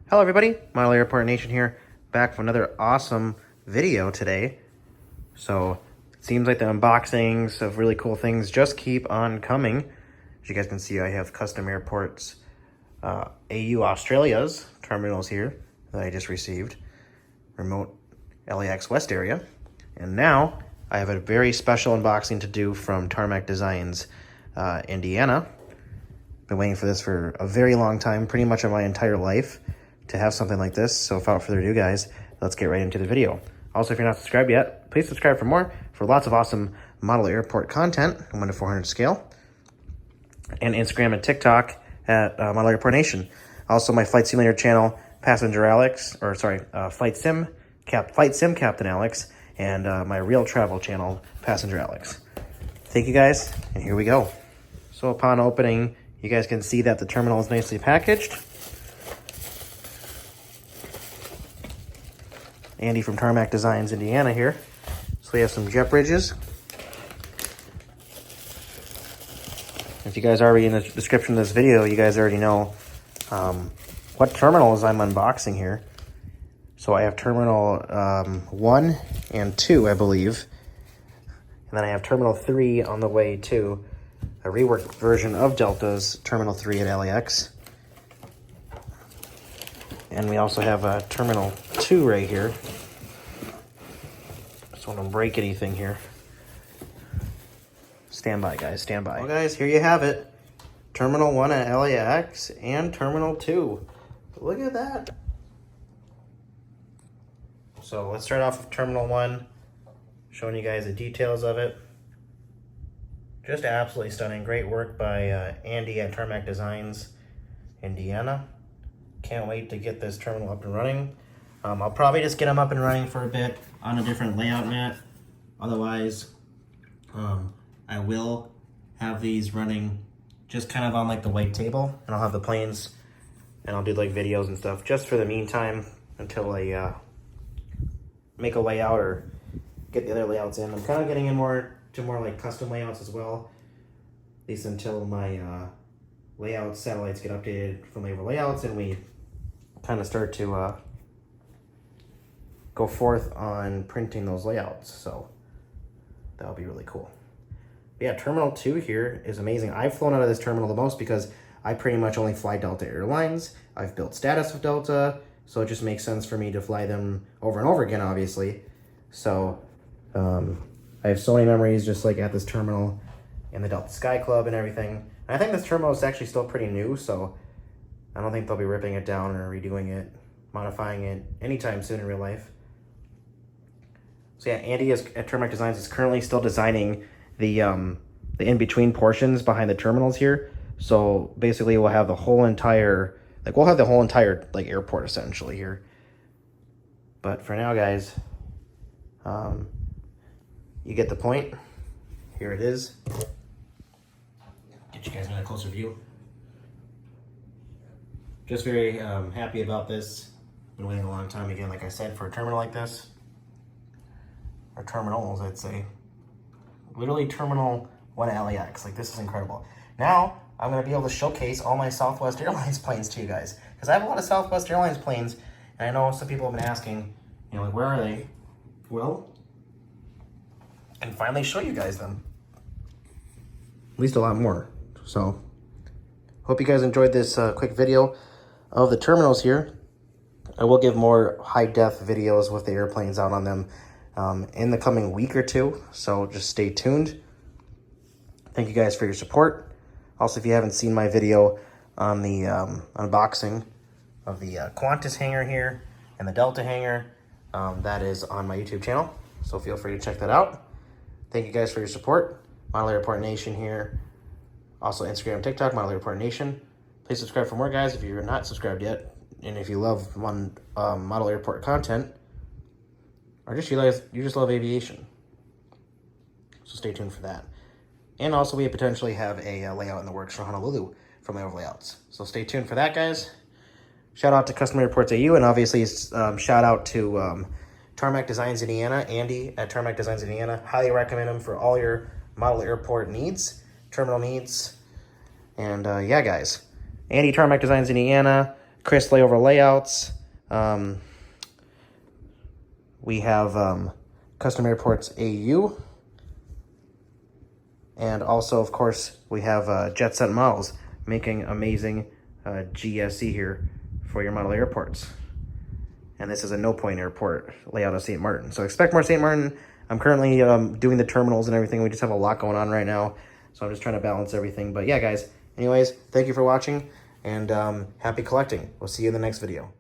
Hello everybody, Model Airport Nation here, back for another awesome video today. So, it seems like the unboxings of really cool things just keep on coming. As you guys can see, I have Custom Airports AU Australia's terminals here that I just received. Remote LAX West area. And now, I have a very special unboxing to do from Tarmac Designs, Indiana. Been waiting for this for a very long time, pretty much of my entire life, to have something like this. So without further ado, guys, let's get right into the video. Also, if you're not subscribed yet, please subscribe for more, for lots of awesome model airport content, 1 to 400 scale, and Instagram and TikTok at Model Airport Nation. Also, my flight simulator channel, Passenger Alex, or sorry, Flight Sim Captain Alex, and my real travel channel, Passenger Alex. Thank you guys, and here we go. So upon opening, you guys can see that the terminal is nicely packaged. Andy from Tarmac Designs, Indiana here. So we have some jet bridges. If you guys are already in the description of this video, you guys already know what terminals I'm unboxing here. So I have Terminal 1 and 2, I believe. And then I have Terminal 3 on the way too. A reworked version of Delta's Terminal 3 at LAX. And we also have Terminal 2 right here. Just want to break anything here. Stand by, guys, stand by. Well, guys, here you have it. Terminal 1 at LAX and Terminal 2. Look at that. So let's start off with Terminal 1, showing you guys the details of it. Just absolutely stunning. Great work by Andy at Tarmac Designs, Indiana. Can't wait to get this terminal up and running. I'll probably just get them up and running for a bit on a different layout mat. Otherwise, I will have these running just kind of on like the white table, and I'll have the planes, and I'll do like videos and stuff just for the meantime until I make a layout or get the other layouts in. I'm kind of getting in more like custom layouts as well, at least until my layout satellites get updated from layover layouts and we kind of start to go forth on printing those layouts. So that'll be really cool. But yeah, Terminal 2 here is amazing. I've flown out of this terminal the most because I pretty much only fly Delta Airlines. I've built status with Delta, so it just makes sense for me to fly them over and over again, obviously. So I have so many memories just like at this terminal and the Delta Sky Club and everything. And I think this terminal is actually still pretty new, so I don't think they'll be ripping it down or redoing it, modifying it anytime soon in real life. So yeah, Andy at Tarmac Designs is currently still designing the in-between portions behind the terminals here. So basically we'll have the whole entire, like airport essentially here. But for now, guys, you get the point. Here it is. Get you guys another closer view. Just very happy about this. Been waiting a long time again, like I said, for a terminal like this. Or terminals, I'd say. Literally Terminal 1 at LAX. Like, this is incredible. Now, I'm going to be able to showcase all my Southwest Airlines planes to you guys. Because I have a lot of Southwest Airlines planes, and I know some people have been asking, you know, like, where are they? Well, and finally show you guys them. At least a lot more. So, hope you guys enjoyed this quick video of the terminals here. I will give more high-def videos with the airplanes out on them in the coming week or two, so just stay tuned. Thank you guys for your support. Also, if you haven't seen my video on the unboxing of the Qantas hangar here and the Delta hangar, that is on my YouTube channel, so feel free to check that out. Thank you guys for your support. Model Airport Nation here. Also Instagram, TikTok, Model Airport Nation. Please subscribe for more, guys, if you're not subscribed yet. And if you love model airport content, or just you just love aviation. So stay tuned for that. And also we potentially have a layout in the works for Honolulu from layover layouts. So stay tuned for that, guys. Shout out to Custom Airports AU, and obviously shout out to Tarmac Designs Indiana, Andy at Tarmac Designs Indiana. Highly recommend him for all your model airport needs, terminal needs. And yeah, guys, Andy, Tarmac Designs Indiana, Chris layover layouts. We have Custom Airports AU. And also, of course, we have Jet Set Models making amazing GSE here for your model airports. And this is a no-point airport layout of St. Martin. So expect more St. Martin. I'm currently doing the terminals and everything. We just have a lot going on right now. So I'm just trying to balance everything. But yeah, guys, anyways, thank you for watching. And happy collecting. We'll see you in the next video.